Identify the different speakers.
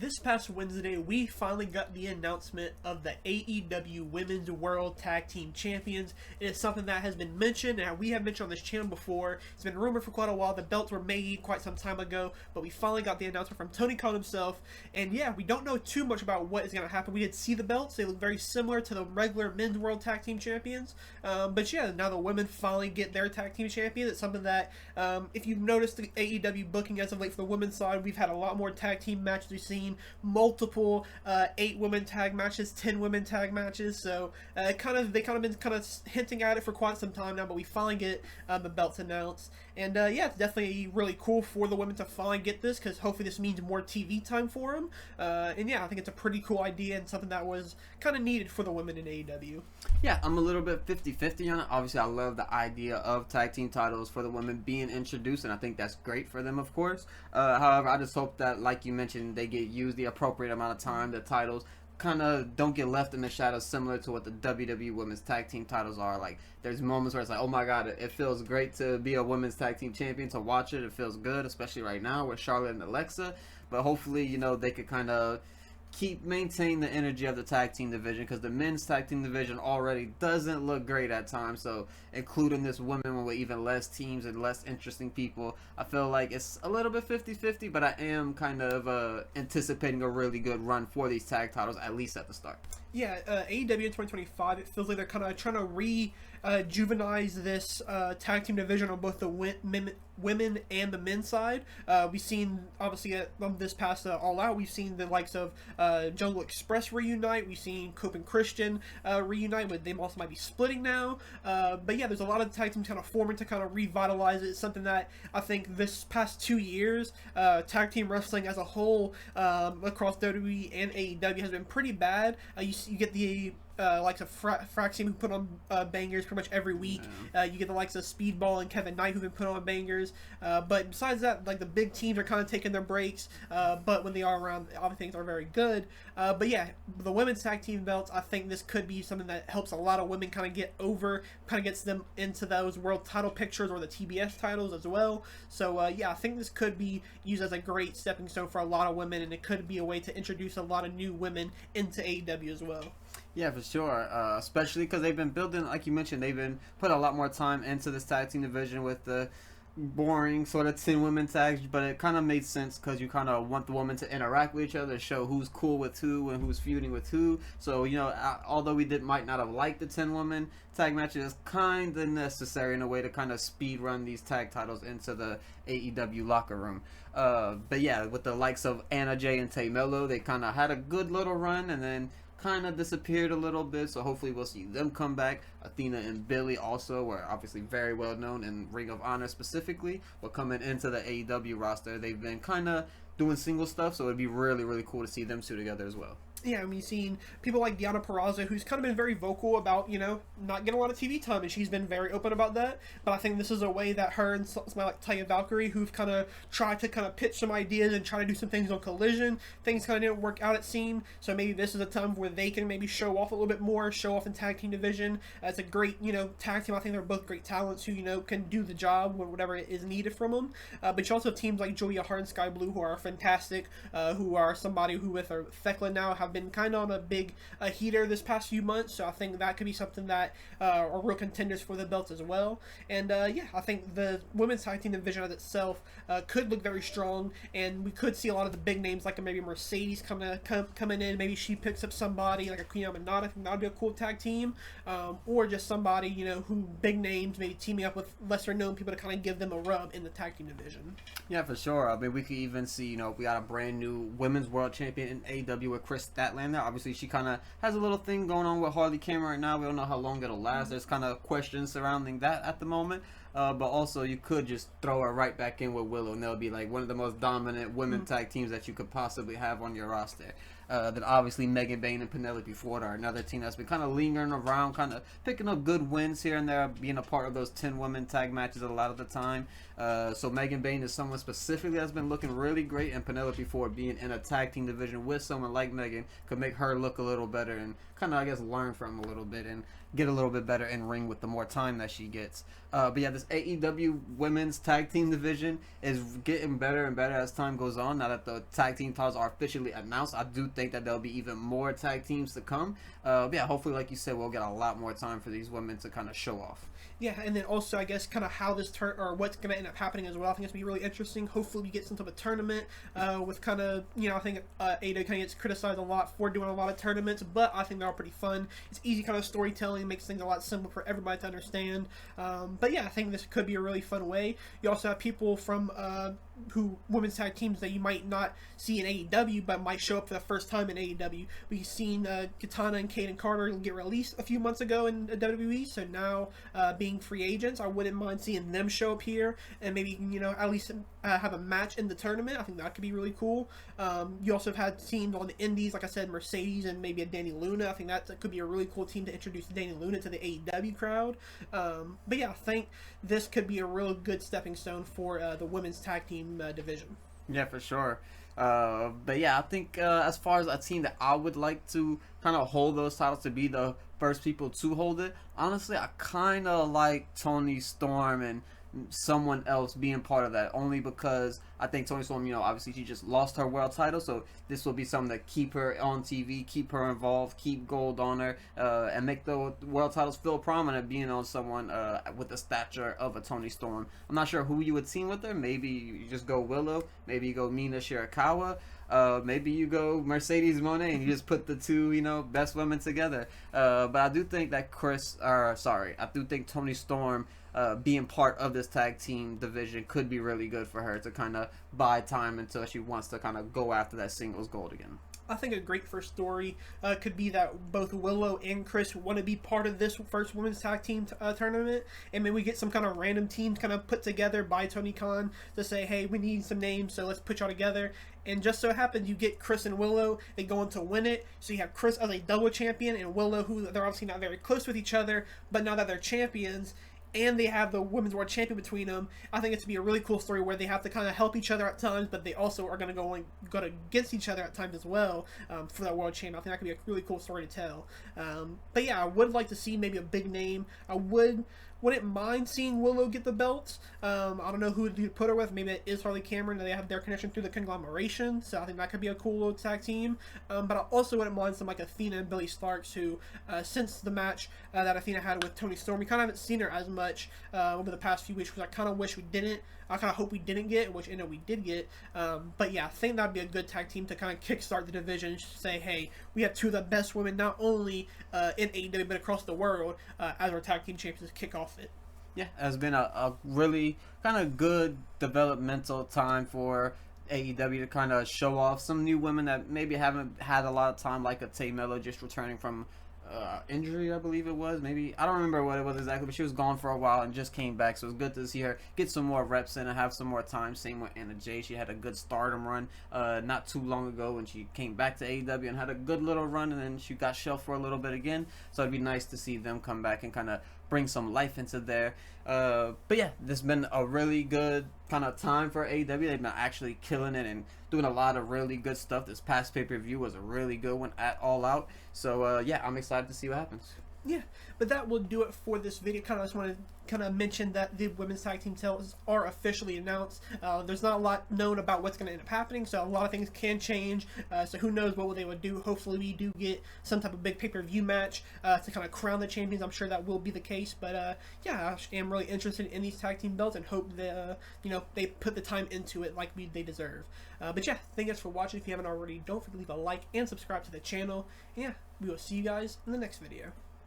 Speaker 1: this past Wednesday, we finally got the announcement of the AEW Women's World Tag Team Champions. It is something that has been mentioned, and we have mentioned on this channel before. It's been rumored for quite a while. The belts were made quite some time ago, but we finally got the announcement from Tony Khan himself. And yeah, we don't know too much about what is going to happen. We did see the belts. They look very similar to the regular Men's World Tag Team Champions. But yeah, now the women finally get their Tag Team Champions. It's something that, if you've noticed the AEW booking as of late for the women's side, we've had a lot more tag team matches. We've seen multiple 8-women tag matches, 10-women tag matches. So they kind of been hinting at it for quite some time now, but we finally get the belts announced. And yeah, it's definitely really cool for the women to finally get this, because hopefully this means more TV time for them. And yeah, I think it's a pretty cool idea and something that was kind of needed for the women in AEW.
Speaker 2: Yeah, I'm a little bit 50-50 on it. Obviously, I love the idea of tag team titles for the women being introduced, and I think that's great for them, of course. However, I just hope that, like you mentioned, they get used the appropriate amount of time. The titles kind of don't get left in the shadows, similar to what the WWE Women's Tag Team titles are. Like, there's moments where it's like, oh my god, it feels great to be a Women's Tag Team Champion, to watch it. It feels good, especially right now with Charlotte and Alexa. But hopefully, you know, they could kind of maintain the energy of the tag team division, because the men's tag team division already doesn't look great at times. So including this women with even less teams and less interesting people, I feel like it's a little bit 50-50, but I am kind of anticipating a really good run for these tag titles, at least at the start.
Speaker 1: Yeah, AEW in 2025, it feels like they're kind of trying to rejuvenize this tag team division on both the women and the men's side. We've seen, obviously, on this past All Out, we've seen the likes of Jungle Express reunite. We've seen Cope and Christian reunite, but they also might be splitting now. But yeah, there's a lot of tag teams kind of forming to kind of revitalize it. It's something that I think this past 2 years, tag team wrestling as a whole, across WWE and AEW, has been pretty bad. You get the likes of Frax team who put on bangers pretty much every week. You get the likes of Speedball and Kevin Knight who've been put on bangers. But besides that, like, the big teams are kind of taking their breaks. But when they are around, obviously things are very good. But yeah, the women's tag team belts, I think this could be something that helps a lot of women kind of get over, kind of gets them into those world title pictures or the TBS titles as well. So yeah, I think this could be used as a great stepping stone for a lot of women, and it could be a way to introduce a lot of new women into AEW as well.
Speaker 2: Yeah, for sure. Especially because they've been building, like you mentioned, they've been putting a lot more time into this tag team division with the boring sort of 10 women tags, but it kind of made sense because you kind of want the women to interact with each other, show who's cool with who and who's feuding with who. So, you know, although we might not have liked the 10 women tag matches, it's kind of necessary in a way to kind of speed run these tag titles into the AEW locker room. But yeah, with the likes of Anna Jay and Tay Melo, they kind of had a good little run and then kind of disappeared a little bit, so hopefully we'll see them come back. Athena and Billy also were obviously very well known in Ring of Honor specifically, but coming into the AEW roster, they've been kind of doing single stuff, so it'd be really, really cool to see them two together as well.
Speaker 1: Yeah, I mean, you've seen people like Deonna Purrazzo, who's kind of been very vocal about, you know, not getting a lot of TV time, and she's been very open about that. But I think this is a way that her and somebody like Taya Valkyrie, who've kind of tried to kind of pitch some ideas and try to do some things on Collision, things kind of didn't work out, it seemed. So maybe this is a time where they can maybe show off a little bit more, show off in tag team division. It's a great, you know, tag team. I think they're both great talents who, you know, can do the job with whatever is needed from them. But you also have teams like Julia Hart and Sky Blue, who are fantastic, who are somebody who with Thekla now have been kind of on a big heater this past few months, so I think that could be something that are real contenders for the belts as well. And yeah, I think the women's tag team division as itself could look very strong, and we could see a lot of the big names like maybe Mercedes coming in. Maybe she picks up somebody like a Queen Aminata. I think that would be a cool tag team, or just somebody, you know, who big names maybe teaming up with lesser known people to kind of give them a rub in the tag team division.
Speaker 2: Yeah, for sure. I mean, we could even see, you know, we got a brand new women's world champion in AEW with Chris Statlander. Obviously, she kind of has a little thing going on with Harley Cameron right now. We don't know how long it'll last. There's kind of questions surrounding that at the moment. But also, you could just throw her right back in with Willow, and they'll be like one of the most dominant women tag teams that you could possibly have on your roster. Then obviously Megan Bayne and Penelope Ford are another team that's been kind of lingering around, kind of picking up good wins here and there, being a part of those 10 women tag matches a lot of the time. So Megan Bayne is someone specifically that's been looking really great, and Penelope Ford being in a tag team division with someone like Megan could make her look a little better and kind of, I guess, learn from a little bit. And get a little bit better in ring with the more time that she gets. But yeah, this AEW women's tag team division is getting better and better as time goes on. Now that the tag team titles are officially announced, I do think that there'll be even more tag teams to come. But yeah, hopefully, like you said, we'll get a lot more time for these women to kind of show off.
Speaker 1: Yeah, and then also I guess kind of how this or what's going to end up happening as well. I think it's going to be really interesting. Hopefully we get some type of tournament with kind of, I think AEW kind of gets criticized a lot for doing a lot of tournaments, but I think they're all pretty fun. It's easy kind of storytelling, makes things a lot simpler for everybody to understand. But yeah, I think this could be a really fun way. You also have people from women's tag teams that you might not see in AEW but might show up for the first time in AEW. We've seen Katana and Kaden Carter get released a few months ago in WWE, so now being free agents, I wouldn't mind seeing them show up here and maybe at least have a match in the tournament. I think that could be really cool. You also have had teams on the indies, like I said, Mercedes and maybe a Danny Luna. I think that could be a really cool team to introduce Danny Luna to the AEW crowd. But yeah, I think this could be a real good stepping stone for the women's tag team division.
Speaker 2: Yeah, for sure. But yeah, I think as far as a team that I would like to kind of hold those titles, to be the first people to hold it, honestly, I kind of like Toni Storm and someone else being part of that, only because I think Toni Storm, obviously she just lost her world title, so this will be something to keep her on TV, keep her involved, keep gold on her, and make the world titles feel prominent being on someone with the stature of a Toni Storm. I'm not sure who you would team with her. Maybe you just go Willow, maybe you go Mina Shirakawa, maybe you go Mercedes Moné and you just put the two, best women together. But I do think that I do think Toni Storm being part of this tag team division could be really good for her to kind of buy time until she wants to kind of go after that singles gold again.
Speaker 1: I think a great first story could be that both Willow and Chris want to be part of this first women's tag team tournament, and maybe we get some kind of random teams kind of put together by Tony Khan to say, hey, we need some names, so let's put y'all together. And just so happens you get Chris and Willow, they go on to win it, so you have Chris as a double champion and Willow, who they're obviously not very close with each other, but now that they're champions and they have the women's world champion between them, I think it's going to be a really cool story where they have to kind of help each other at times, but they also are going to go against each other at times as well for that world champion. I think that could be a really cool story to tell. But yeah, I would like to see maybe a big name. I wouldn't mind seeing Willow get the belts. I don't know who to put her with. Maybe it is Harley Cameron. They have their connection through the conglomeration, so I think that could be a cool little tag team. But I also wouldn't mind some like Athena and Billy Starks, who since the match that Athena had with Toni Storm, we kind of haven't seen her as much over the past few weeks, which I kind of wish we didn't. I kind of hope we didn't get, which we did get. But yeah, I think that'd be a good tag team to kind of kickstart the division. Say, hey, we have two of the best women, not only in AEW but across the world, as our tag team champions to kick off it.
Speaker 2: Yeah, it's been a really kind of good developmental time for AEW to kind of show off some new women that maybe haven't had a lot of time, like a Tay Mello just returning from injury, I believe it was. Maybe, I don't remember what it was exactly, but she was gone for a while and just came back, so it was good to see her get some more reps in and have some more time. Same with Anna Jay. She had a good stardom run not too long ago when she came back to AEW and had a good little run, and then she got shelved for a little bit again, so it'd be nice to see them come back and kind of bring some life into there. But yeah, this has been a really good kind of time for AEW. They've been actually killing it and doing a lot of really good stuff. This past pay-per-view was a really good one at All Out. So yeah, I'm excited to see what happens.
Speaker 1: Yeah, but that will do it for this video. I just want to mention that the women's tag team titles are officially announced. There's not a lot known about what's going to end up happening, so a lot of things can change. So who knows what they would do. Hopefully we do get some type of big pay-per-view match to kind of crown the champions. I'm sure that will be the case. But yeah, I am really interested in these tag team belts and hope that they put the time into it like they deserve. But yeah, thanks for watching. If you haven't already, don't forget to leave a like and subscribe to the channel. Yeah, we will see you guys in the next video.